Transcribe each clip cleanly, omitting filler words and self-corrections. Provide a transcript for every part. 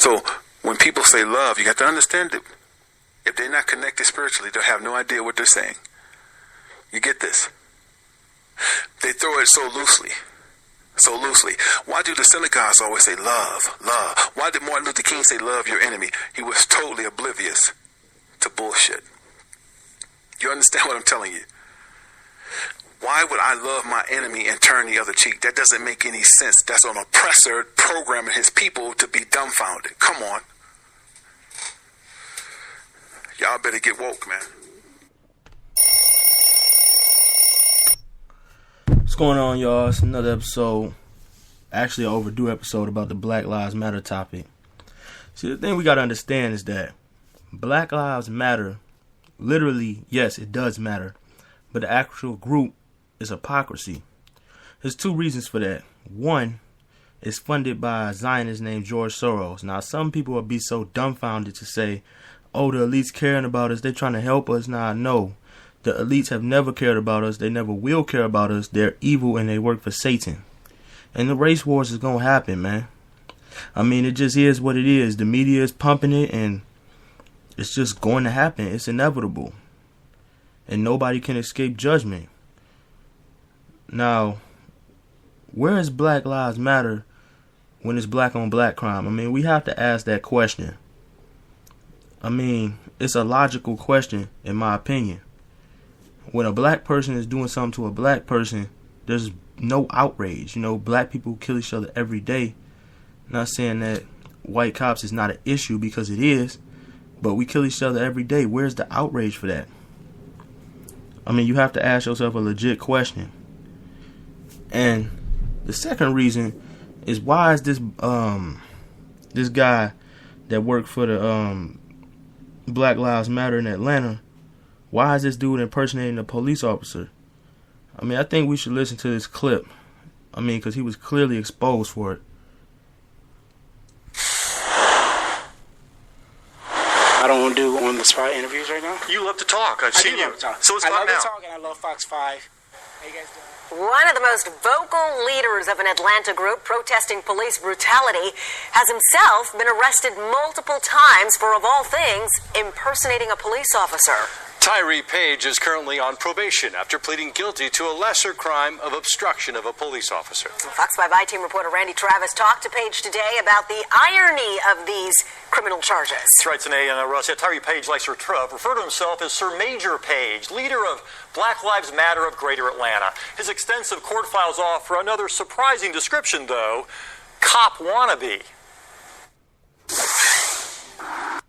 So when people say love, you got to understand that if they're not connected spiritually, they'll have no idea what they're saying. You get this? They throw it so loosely. So loosely. Why do the synagogues always say love, love? Why did Martin Luther King say love your enemy? He was totally oblivious to bullshit. You understand what I'm telling you? Why would I love my enemy and turn the other cheek? That doesn't make any sense. That's an oppressor programming his people to be dumbfounded. Come on. Y'all better get woke, man. What's going on, y'all? It's another episode, actually an overdue episode about the Black Lives Matter topic. See, the thing we got to understand is that Black Lives Matter, literally, yes, it does matter, but the actual group is hypocrisy. There's two reasons for that. One, it's funded by a Zionist named George Soros. Now, some people will be so dumbfounded to say, oh, the elites caring about us, they're trying to help us. Nah, no. The elites have never cared about us. They never will care about us. They're evil and they work for Satan. And the race wars is going to happen, man. I mean, it just is what it is. The media is pumping it and it's just going to happen. It's inevitable. And nobody can escape judgment. Now, where is Black Lives Matter when it's black on black crime? I mean, we have to ask that question. I mean, it's a logical question, in my opinion. When a black person is doing something to a black person, there's no outrage. You know, black people kill each other every day. Not saying that white cops is not an issue, because it is, but we kill each other every day. Where's the outrage for that? I mean, you have to ask yourself a legit question. And the second reason is, why is this guy that worked for the Black Lives Matter in Atlanta, why is this dude impersonating a police officer? I mean, I think we should listen to this clip. I mean, because he was clearly exposed for it. I don't want to do on-the-spot interviews right now. You love to talk. I've seen you. So it's I fun love now. to talk, and I love Fox 5. How you guys doing? One of the most vocal leaders of an Atlanta group protesting police brutality has himself been arrested multiple times for, of all things, impersonating a police officer. Tyree Page is currently on probation after pleading guilty to a lesser crime of obstruction of a police officer. Fox 5 I-Team reporter Randy Travis talked to Page today about the irony of these criminal charges. That's right, Tanae and Russ. Tyree Page likes to refer to himself as Sir Major Page, leader of Black Lives Matter of Greater Atlanta. His extensive court files offer another surprising description, though: cop wannabe.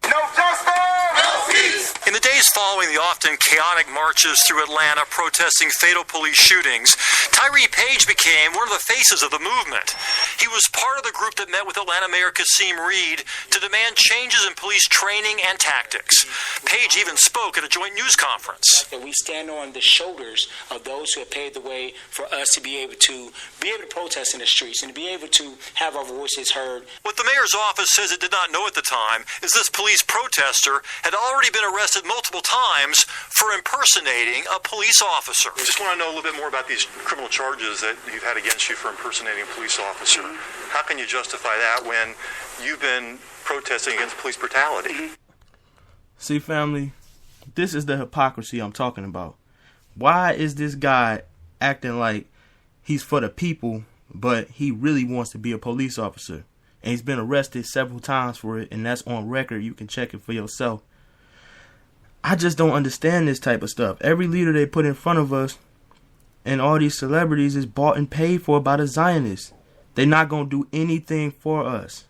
No justice! No peace! In the days following the often chaotic marches through Atlanta protesting fatal police shootings, Tyree Page became one of the faces of the movement. He was part of the group that met with Atlanta Mayor Kasim Reed to demand changes in police training and tactics. Page even spoke at a joint news conference. That we stand on the shoulders of those who have paved the way for us to be able to protest in the streets and to be able to have our voices heard. What the mayor's office says it did not know at the time is this police protester had already been arrested multiple times for impersonating a police officer. I just want to know a little bit more about these criminal charges that you've had against you for impersonating a police officer. Mm-hmm. How can you justify that when you've been protesting against police brutality? Mm-hmm. See, family, this is the hypocrisy I'm talking about. Why is this guy acting like he's for the people, but he really wants to be a police officer? And he's been arrested several times for it, and that's on record. You can check it for yourself. I just don't understand this type of stuff. Every leader they put in front of us and all these celebrities is bought and paid for by the Zionists. They're not going to do anything for us.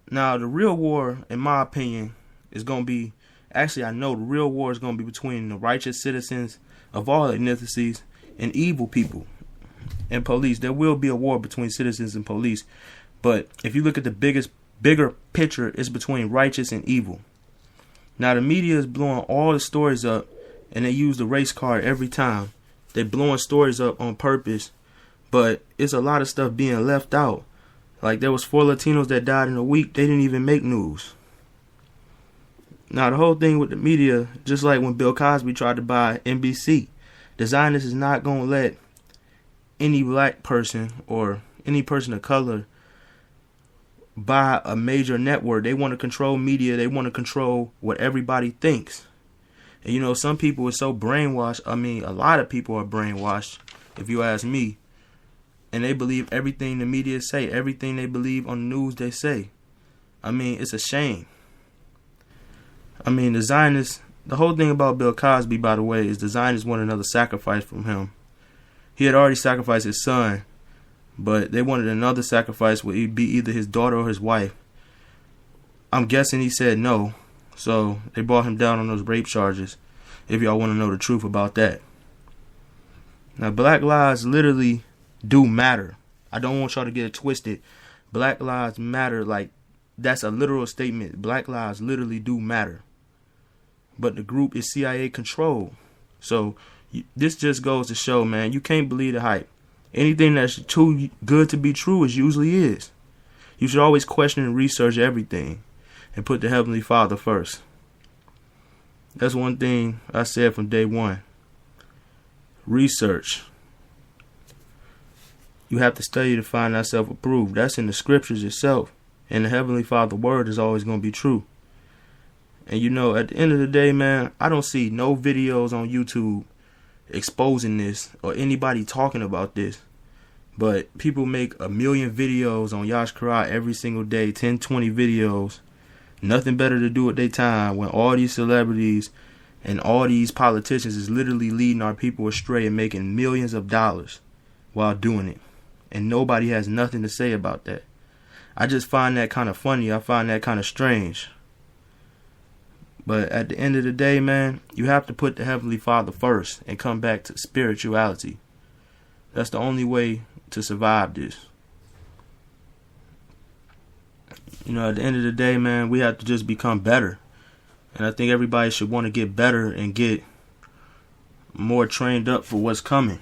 Now, the real war, in my opinion, is going to be... Actually, I know the real war is going to be between the righteous citizens of all ethnicities and evil people and police. There will be a war between citizens and police. But if you look at the bigger picture, it's between righteous and evil. Now, the media is blowing all the stories up, and they use the race card every time. They're blowing stories up on purpose, but it's a lot of stuff being left out. Like, there was 4 Latinos that died in a week. They didn't even make news. Now, the whole thing with the media, just like when Bill Cosby tried to buy NBC, the Zionists is not going to let any black person or any person of color by a major network. They want to control media. They want to control what everybody thinks. And you know, some people are so brainwashed. I mean, a lot of people are brainwashed, if you ask me. And they believe everything the media say, everything they believe on the news they say. I mean, it's a shame. I mean, the Zionists, the whole thing about Bill Cosby, by the way, is the Zionists want another sacrifice from him. He had already sacrificed his son, but they wanted another sacrifice, would be either his daughter or his wife. I'm guessing he said no, so they brought him down on those rape charges, if y'all want to know the truth about that. Now, Black lives literally do matter. I don't want y'all to get it twisted. Black lives matter, like, that's a literal statement. Black lives literally do matter. But the group is CIA controlled. So this just goes to show, man, you can't believe the hype. Anything that's too good to be true is usually is. You should always question and research everything and put the Heavenly Father first. That's one thing I said from day one. Research. You have to study to find thyself approved. That's in the scriptures itself. And the Heavenly Father word is always going to be true. And you know, at the end of the day, man, I don't see no videos on YouTube exposing this or anybody talking about this. But people make 1 million videos on Yash Karai every single day, 10, 20 videos. Nothing better to do with their time when all these celebrities and all these politicians is literally leading our people astray and making millions of dollars while doing it. And nobody has nothing to say about that. I just find that kind of funny. I find that kind of strange. But at the end of the day, man, you have to put the Heavenly Father first and come back to spirituality. That's the only way to survive this. You know, at the end of the day, man, we have to just become better. And I think everybody should want to get better and get more trained up for what's coming.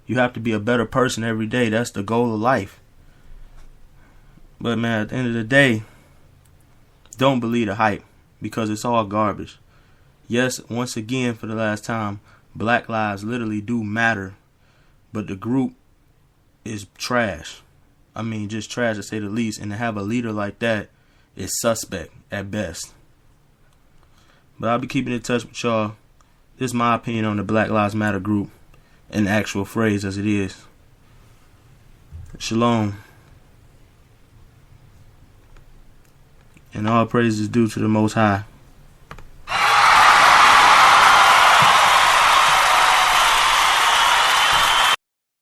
You have to be a better person every day. That's the goal of life. But man, at the end of the day, don't believe the hype, because it's all garbage. Yes, once again, for the last time, Black lives literally do matter, but the group is trash. I mean, just trash to say the least. And to have a leader like that is suspect at best. But I'll be keeping in touch with y'all. This is my opinion on the Black Lives Matter group, in the actual phrase as it is. Shalom. And all praise is due to the Most High.